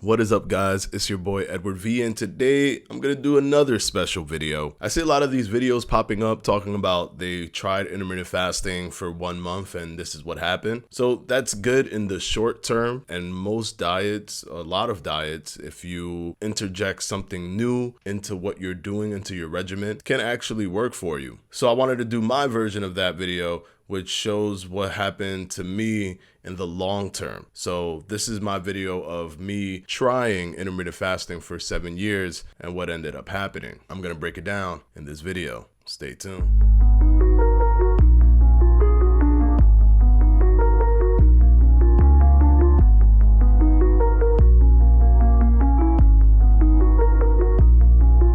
What is up, guys? It's your boy Edward V, and today I'm gonna do another special video. I see a lot of these videos popping up talking about they tried intermittent fasting for 1 month and this is what happened. So that's good in the short term, and most diets, a lot of diets, if you interject something new into what you're doing into your regimen, can actually work for you. So I wanted to do my version of that video, which shows what happened to me in the long term. So this is my video of me trying intermittent fasting for 7 years and what ended up happening. I'm gonna break it down in this video. Stay tuned.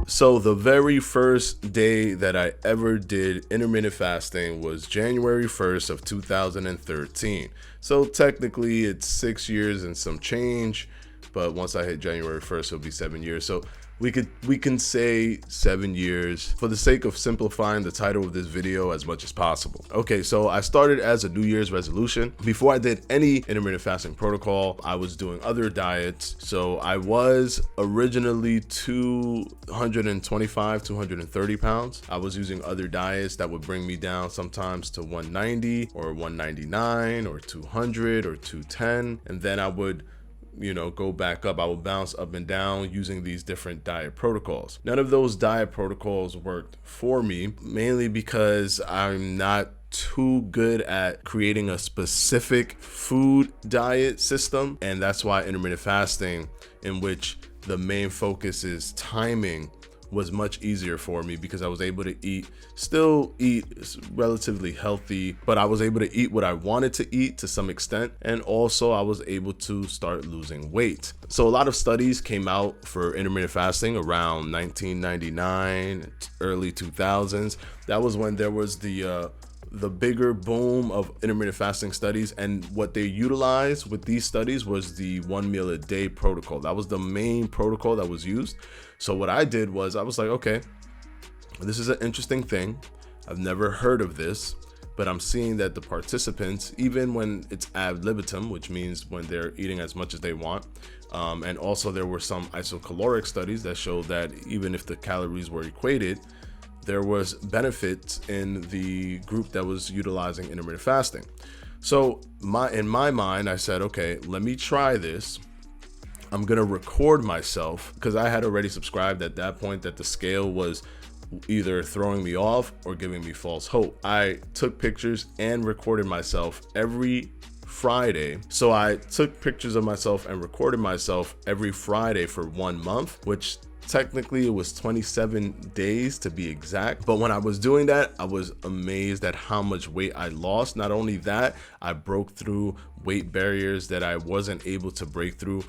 So the very first day that I ever did intermittent fasting was January 1st of 2013. So technically it's 6 years and some change, but once I hit January 1st, it'll be 7 years. So we can say 7 years for the sake of simplifying the title of this video as much as possible. Okay, so I started as a New Year's resolution. Before I did any intermittent fasting protocol, I was doing other diets. So I was originally 225, 230 pounds. I was using other diets that would bring me down sometimes to 190 or 199 or 200 or 210. And then I would go back up. I would bounce up and down using these different diet protocols. None of those diet protocols worked for me, mainly because I'm not too good at creating a specific food diet system. And that's why intermittent fasting, in which the main focus is timing, was much easier for me because I was able to still eat relatively healthy, but I was able to eat what I wanted to eat to some extent. And also I was able to start losing weight. So a lot of studies came out for intermittent fasting around 1999, early 2000s. That was when there was the bigger boom of intermittent fasting studies, and what they utilized with these studies was the 1 meal a day protocol. That was the main protocol that was used. So what I did was I was like, okay, this is an interesting thing. I've never heard of this, but I'm seeing that the participants, even when it's ad libitum, which means when they're eating as much as they want, and also there were some isocaloric studies that showed that even if the calories were equated, there was benefits in the group that was utilizing intermittent fasting. So in my mind, I said, okay, let me try this. I'm gonna record myself, because I had already subscribed at that point that the scale was either throwing me off or giving me false hope. I took pictures and recorded myself every Friday. So I took pictures of myself and recorded myself every Friday for 1 month, which technically it was 27 days to be exact. But when I was doing that, I was amazed at how much weight I lost. Not only that, I broke through weight barriers that I wasn't able to break through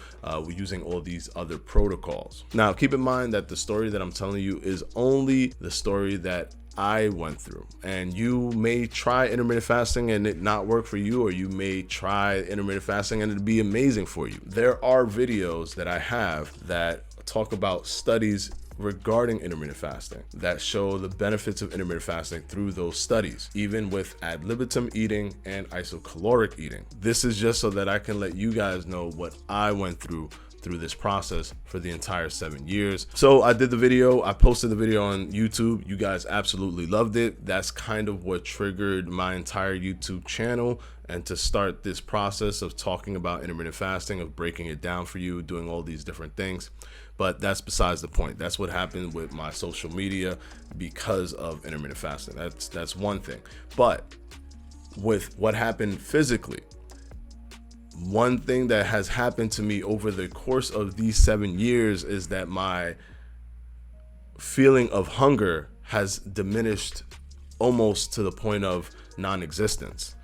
using all these other protocols. Now, keep in mind that the story that I'm telling you is only the story that I went through, and you may try intermittent fasting and it not work for you, or you may try intermittent fasting and it'd be amazing for you. There are videos that I have that talk about studies regarding intermittent fasting that show the benefits of intermittent fasting through those studies, even with ad libitum eating and isocaloric eating. This is just so that I can let you guys know what I went through this process for the entire 7 years. So I did the video, I posted the video on YouTube. You guys absolutely loved it. That's kind of what triggered my entire YouTube channel, and to start this process of talking about intermittent fasting, of breaking it down for you, doing all these different things. But that's besides the point. That's what happened with my social media because of intermittent fasting. That's one thing. But with what happened physically, one thing that has happened to me over the course of these 7 years is that my feeling of hunger has diminished almost to the point of non-existence.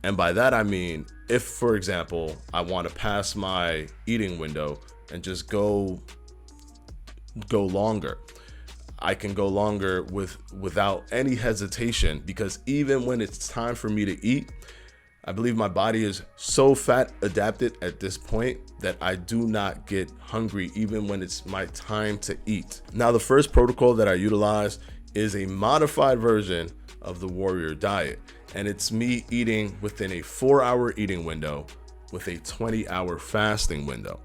And by that, I mean, if, for example, I want to pass my eating window and just go longer, I can go longer without any hesitation, because even when it's time for me to eat, I believe my body is so fat adapted at this point that I do not get hungry even when it's my time to eat. Now, the first protocol that I utilize is a modified version of the warrior diet, and it's me eating within a 4-hour eating window with a 20-hour fasting window.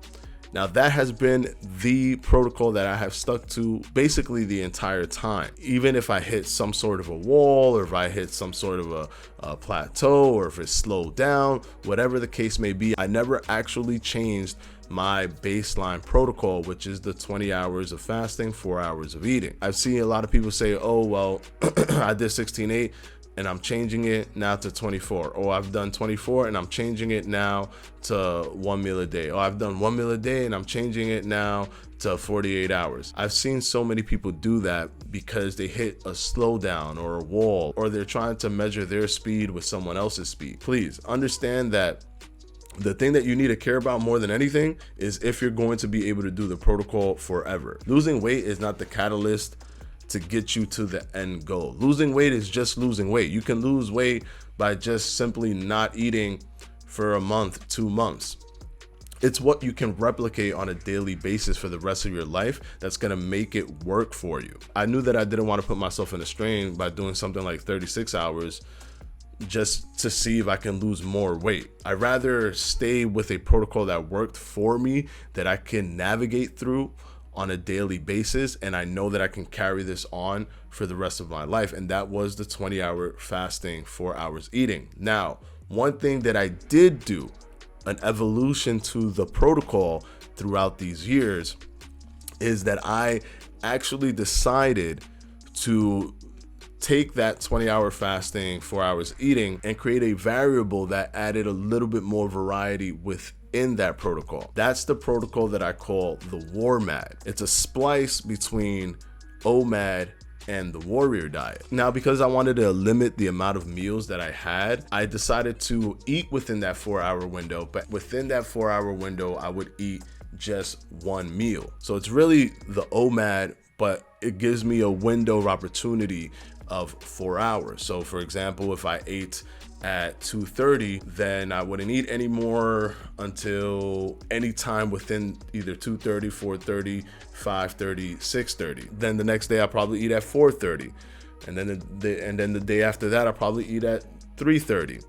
Now that has been the protocol that I have stuck to basically the entire time. Even if I hit some sort of a wall, or if I hit some sort of a plateau, or if it's slowed down, whatever the case may be, I never actually changed my baseline protocol, which is the 20 hours of fasting, 4 hours of eating. I've seen a lot of people say, oh, well, I did 16-8 and I'm changing it now to 24. Or I've done 24 and I'm changing it now to 1 meal a day. Or I've done 1 meal a day and I'm changing it now to 48 hours. I've seen so many people do that because they hit a slowdown or a wall, or they're trying to measure their speed with someone else's speed. Please understand that the thing that you need to care about more than anything is if you're going to be able to do the protocol forever. Losing weight is not the catalyst to get you to the end goal. Losing weight is just losing weight. You can lose weight by just simply not eating for a month, 2 months. It's what you can replicate on a daily basis for the rest of your life that's gonna make it work for you. I knew that I didn't want to put myself in a strain by doing something like 36 hours just to see if I can lose more weight. I'd rather stay with a protocol that worked for me, that I can navigate through on a daily basis, and I know that I can carry this on for the rest of my life. And that was the 20-hour fasting, 4 hours eating. Now, one thing that I did do, an evolution to the protocol throughout these years, is that I actually decided to take that 20-hour fasting, 4 hours eating, and create a variable that added a little bit more variety within that protocol. That's the protocol that I call the WARMAD. It's a splice between OMAD and the warrior diet. Now, because I wanted to limit the amount of meals that I had, I decided to eat within that 4 hour window, but within that 4 hour window, I would eat just one meal. So it's really the OMAD, but it gives me a window of opportunity of 4 hours. So for example, if I ate at 2:30, then I wouldn't eat anymore until any time within either 2:30, 4:30, 5:30, 6:30. Then the next day I probably eat at 4:30, and then the day after that I probably eat at 3:30,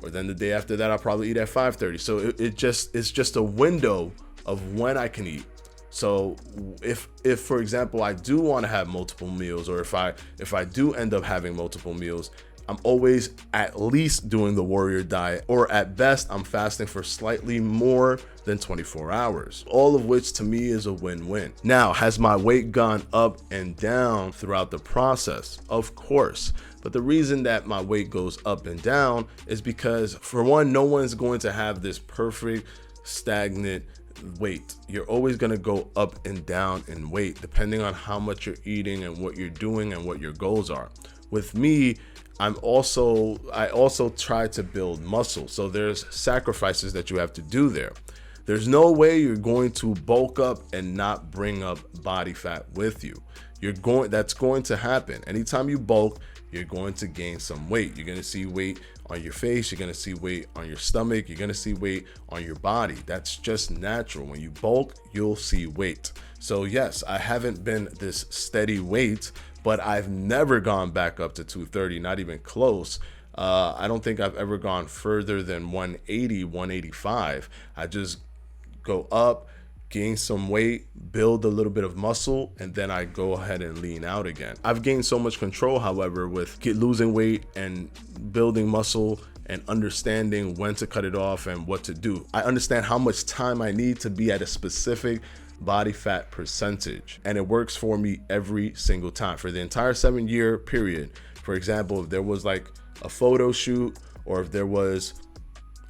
or then the day after that I probably eat at 5:30. So it's just a window of when I can eat. So if for example I do want to have multiple meals, or if I do end up having multiple meals, I'm always at least doing the warrior diet, or at best I'm fasting for slightly more than 24 hours, all of which to me is a win-win. Now, has my weight gone up and down throughout the process? Of course. But the reason that my weight goes up and down is because, for one, no one's going to have this perfect stagnant weight. You're always going to go up and down in weight depending on how much you're eating and what you're doing and what your goals are. With me, I also try to build muscle. So there's sacrifices that you have to do there. There's no way you're going to bulk up and not bring up body fat with you. That's going to happen. Anytime you bulk, you're going to gain some weight. You're going to see weight on your face. You're going to see weight on your stomach. You're going to see weight on your body. That's just natural. When you bulk, you'll see weight. So yes, I haven't been this steady weight, but I've never gone back up to 230, not even close. I don't think I've ever gone further than 180, 185. I just go up, gain some weight, build a little bit of muscle, and then I go ahead and lean out again. I've gained so much control, however, with losing weight and building muscle and understanding when to cut it off and what to do. I understand how much time I need to be at a specific body fat percentage, and it works for me every single time. For the entire 7-year period, for example, if there was like a photo shoot, or if there was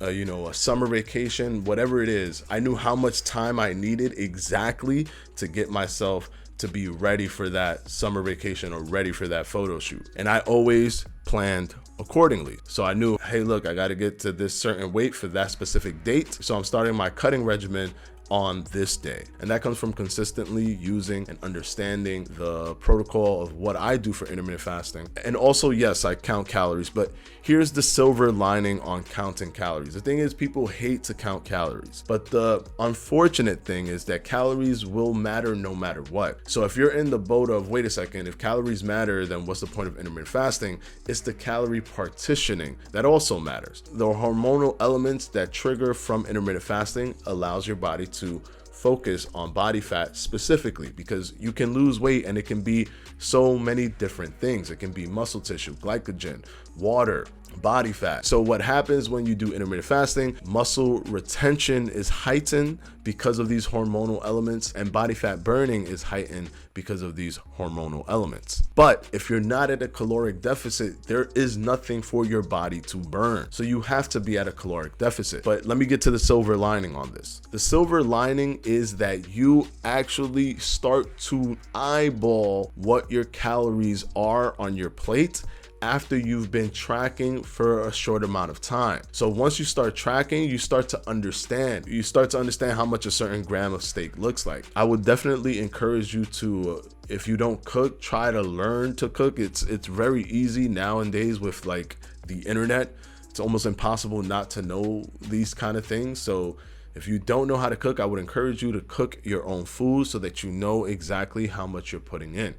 a summer vacation, whatever it is, I knew how much time I needed exactly to get myself to be ready for that summer vacation or ready for that photo shoot. And I always planned accordingly. So I knew, hey, look, I got to get to this certain weight for that specific date. So I'm starting my cutting regimen on this day. And that comes from consistently using and understanding the protocol of what I do for intermittent fasting. And also, yes, I count calories, but here's the silver lining on counting calories. The thing is, people hate to count calories, but the unfortunate thing is that calories will matter no matter what. So if you're in the boat of, wait a second, if calories matter, then what's the point of intermittent fasting? It's the calorie partitioning that also matters. The hormonal elements that trigger from intermittent fasting allows your body to focus on body fat specifically, because you can lose weight and it can be so many different things. It can be muscle tissue, glycogen, water, body fat. So what happens when you do intermittent fasting? Muscle retention is heightened because of these hormonal elements, and body fat burning is heightened because of these hormonal elements. But if you're not at a caloric deficit, there is nothing for your body to burn. So you have to be at a caloric deficit. But let me get to the silver lining on this. The silver lining is that you actually start to eyeball what your calories are on your plate after you've been tracking for a short amount of time. So once you start tracking, you start to understand how much a certain gram of steak looks like. I would definitely encourage you to, if you don't cook, try to learn to cook. It's very easy nowadays with like the internet. It's almost impossible not to know these kind of things. So if you don't know how to cook, I would encourage you to cook your own food so that you know exactly how much you're putting in.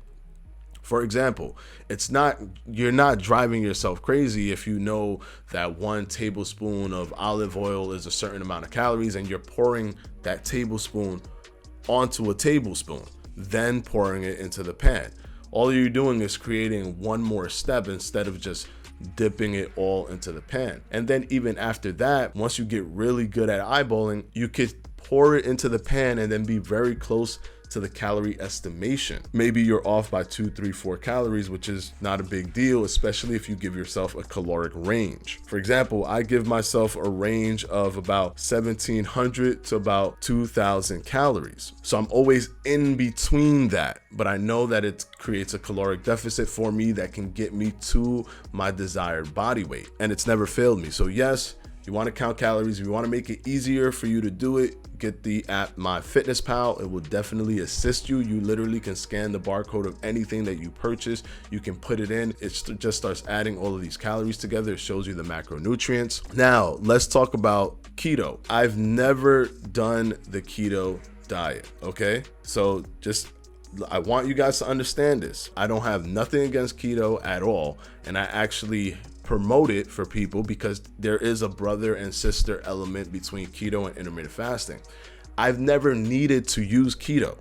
For example, you're not driving yourself crazy if you know that 1 tablespoon of olive oil is a certain amount of calories and you're pouring that tablespoon onto a tablespoon, then pouring it into the pan. All you're doing is creating one more step instead of just dipping it all into the pan. And then even after that, once you get really good at eyeballing, you could pour it into the pan and then be very close to the calorie estimation. Maybe you're off by 2, 3, 4 calories, which is not a big deal, especially if you give yourself a caloric range. For example, I give myself a range of about 1,700 to about 2,000 calories. So I'm always in between that, but I know that it creates a caloric deficit for me that can get me to my desired body weight, and it's never failed me. So yes, you want to count calories. If you want to make it easier for you to do it, get the app MyFitnessPal. It will definitely assist you. You literally can scan the barcode of anything that you purchase. You can put it in. It just starts adding all of these calories together. It shows you the macronutrients. Now, let's talk about keto. I've never done the keto diet, okay? So I want you guys to understand this. I don't have nothing against keto at all, and I actually promote it for people because there is a brother and sister element between keto and intermittent fasting. I've never needed to use keto.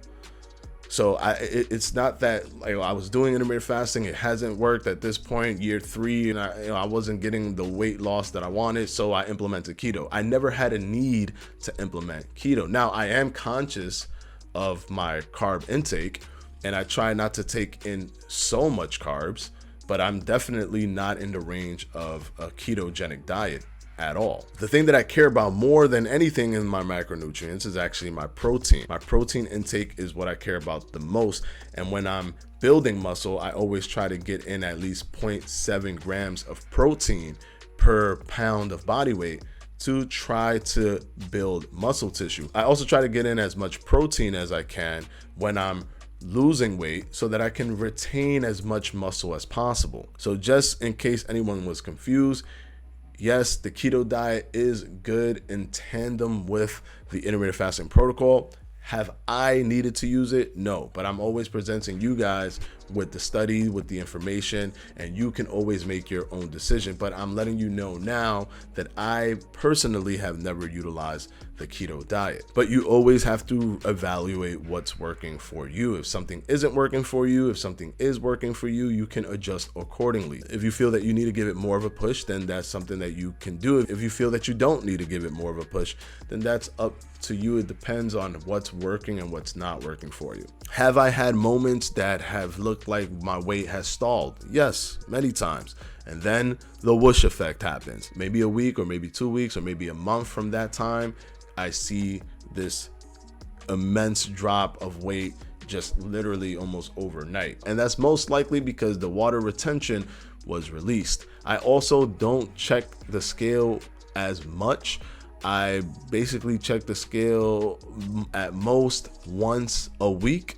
So it's not that I was doing intermittent fasting, it hasn't worked at this point, year 3, and I wasn't getting the weight loss that I wanted, so I implemented keto. I never had a need to implement keto. Now, I am conscious of my carb intake, and I try not to take in so much carbs, but I'm definitely not in the range of a ketogenic diet at all. The thing that I care about more than anything in my macronutrients is actually my protein. My protein intake is what I care about the most. And when I'm building muscle, I always try to get in at least 0.7 grams of protein per pound of body weight to try to build muscle tissue. I also try to get in as much protein as I can when I'm losing weight so that I can retain as much muscle as possible. So just in case anyone was confused, yes, the keto diet is good in tandem with the intermittent fasting protocol. Have I needed to use it? No, but I'm always presenting you guys with the study, with the information, and you can always make your own decision. But I'm letting you know now that I personally have never utilized the keto diet. But you always have to evaluate what's working for you. If something isn't working for you, if something is working for you, you can adjust accordingly. If you feel that you need to give it more of a push, then that's something that you can do. If you feel that you don't need to give it more of a push, then that's up to you. It depends on what's working and what's not working for you. Have I had moments that have looked like my weight has stalled? Yes, many times. And then the whoosh effect happens. Maybe a week or maybe 2 weeks or maybe a month from that time, I see this immense drop of weight just literally almost overnight. And that's most likely because the water retention was released. I also don't check the scale as much. I basically check the scale at most once a week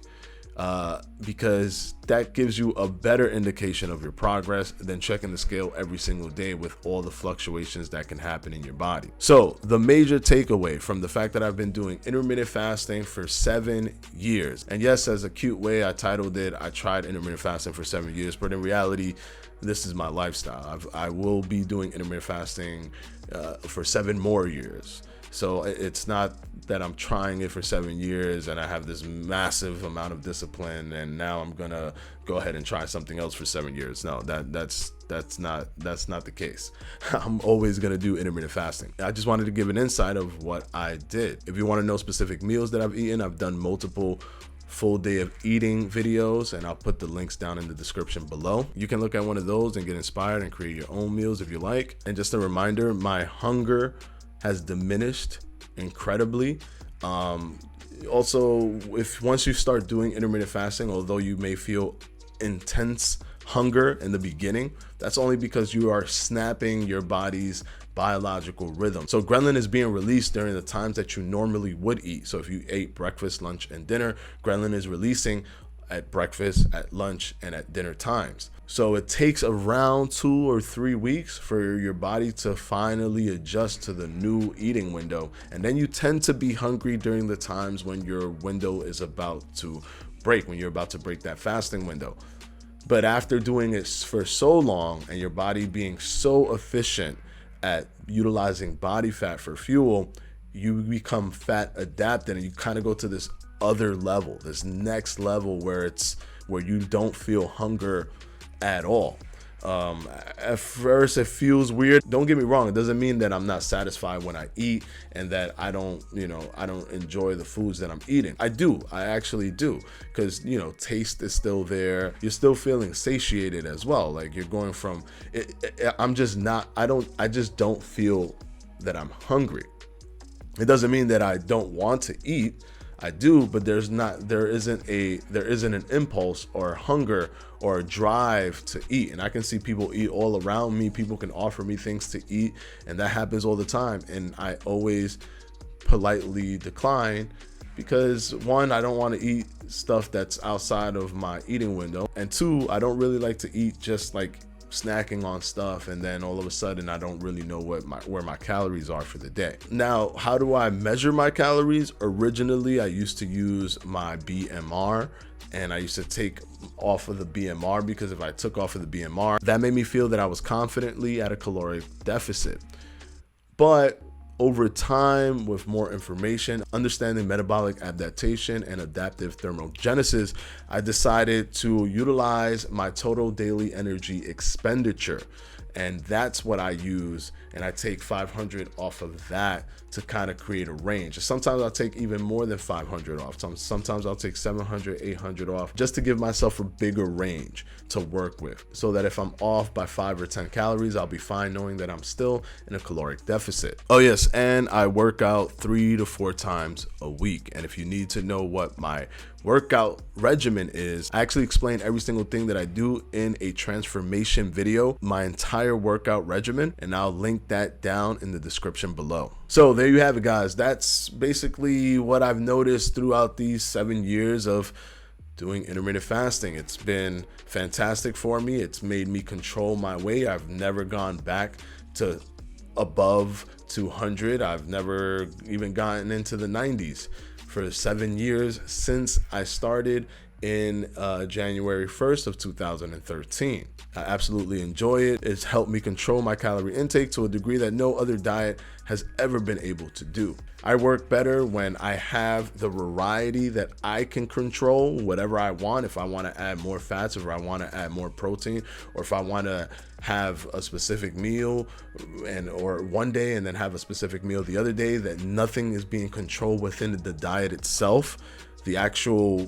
because that gives you a better indication of your progress than checking the scale every single day with all the fluctuations that can happen in your body. So the major takeaway from the fact that I've been doing intermittent fasting for 7 years, and yes, as a cute way I titled it, I tried intermittent fasting for 7 years, but in reality, this is my lifestyle. I will be doing intermittent fasting for 7 more years. So it's not that I'm trying it for 7 years and I have this massive amount of discipline and now I'm gonna go ahead and try something else for 7 years. No, that's not the case. I'm always gonna do intermittent fasting. I just wanted to give an insight of what I did. If you want to know specific meals that I've eaten, I've done multiple full day of eating videos, and I'll put the links down in the description below. You can look at one of those and get inspired and create your own meals if you like. And just a reminder, my hunger has diminished incredibly. Also, if once you start doing intermittent fasting, although you may feel intense hunger in the beginning, that's only because you are snapping your body's biological rhythm. So ghrelin is being released during the times that you normally would eat. So if you ate breakfast, lunch, and dinner, ghrelin is releasing at breakfast, at lunch, and at dinner times. So it takes around 2 or 3 weeks for your body to finally adjust to the new eating window. And then you tend to be hungry during the times when your window is about to break, when you're about to break that fasting window. But after doing it for so long and your body being so efficient at utilizing body fat for fuel, you become fat adapted and you kind of go to this other level, this next level where you don't feel hunger at all. At first it feels weird. Don't get me wrong, it doesn't mean that I'm not satisfied when I eat and that I don't enjoy the foods that I'm eating. I actually do, because taste is still there. You're still feeling satiated as well. Like you're going from I just don't feel that I'm hungry. It doesn't mean that I don't want to eat. I do, but there isn't an impulse or hunger or a drive to eat. And I can see people eat all around me. People can offer me things to eat, and that happens all the time. And I always politely decline because 1, I don't want to eat stuff that's outside of my eating window, and 2, I don't really like to eat just like snacking on stuff and then all of a sudden I don't really know where my calories are for the day. Now, how do I measure my calories? Originally, I used to use my BMR, and I used to take off of the BMR because if I took off of the BMR, that made me feel that I was confidently at a caloric deficit. But over time, with more information, understanding metabolic adaptation and adaptive thermogenesis, I decided to utilize my total daily energy expenditure. And that's what I use. And I take 500 off of that to kind of create a range. Sometimes I'll take even more than 500 off. Sometimes I'll take 700, 800 off, just to give myself a bigger range to work with, so that if I'm off by 5 or 10 calories, I'll be fine knowing that I'm still in a caloric deficit. Oh yes, and I work out 3 to 4 times a week. And if you need to know what my workout regimen is, I actually explain every single thing that I do in a transformation video, my entire workout regimen, and I'll link that down in the description below. So there you have it, guys. That's basically what I've noticed throughout these 7 years of doing intermittent fasting. It's been fantastic for me. It's made me control my weight. I've never gone back to above 200. I've never even gotten into the 90s for 7 years since I started in January 1st of 2013. I absolutely enjoy it. It's helped me control my calorie intake to a degree that no other diet has ever been able to do. I work better when I have the variety that I can control whatever I want. If I want to add more fats, or if I want to add more protein, or if I want to have a specific meal or one day and then have a specific meal the other day, that nothing is being controlled within the diet itself. The actual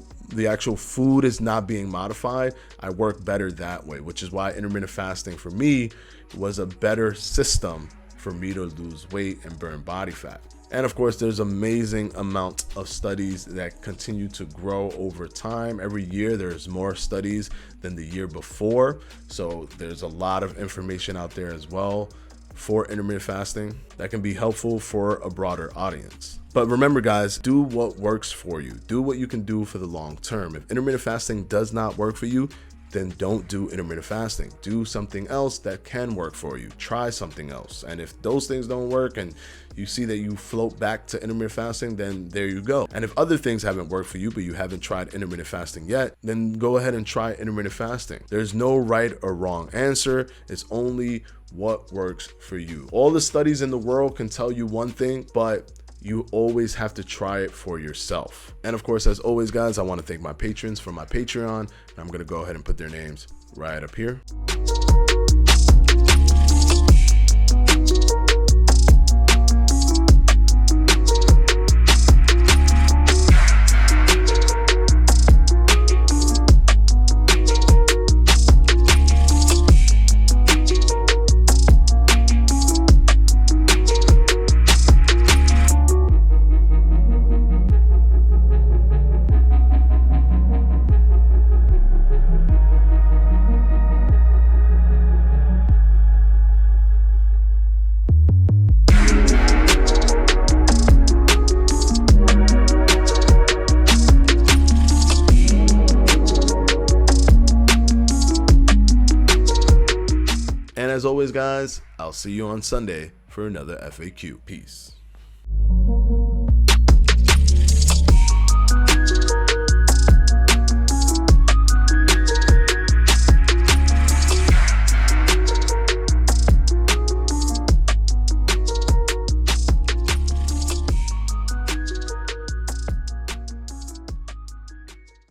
food is not being modified. I work better that way, which is why intermittent fasting for me was a better system for me to lose weight and burn body fat. And of course, there's amazing amount of studies that continue to grow over time. Every year, there's more studies than the year before. So there's a lot of information out there as well for intermittent fasting that can be helpful for a broader audience. But remember, guys, do what works for you. Do what you can do for the long term. If intermittent fasting does not work for you, then don't do intermittent fasting. Do something else that can work for you. Try something else. And if those things don't work and you see that you float back to intermittent fasting, then there you go. And if other things haven't worked for you, but you haven't tried intermittent fasting yet, then go ahead and try intermittent fasting. There's no right or wrong answer. It's only what works for you. All the studies in the world can tell you one thing, but You always have to try it for yourself. And of course, as always, guys, I want to thank my patrons for my Patreon. And I'm going to go ahead and put their names right up here. And as always, guys, I'll see you on Sunday for another FAQ. Peace.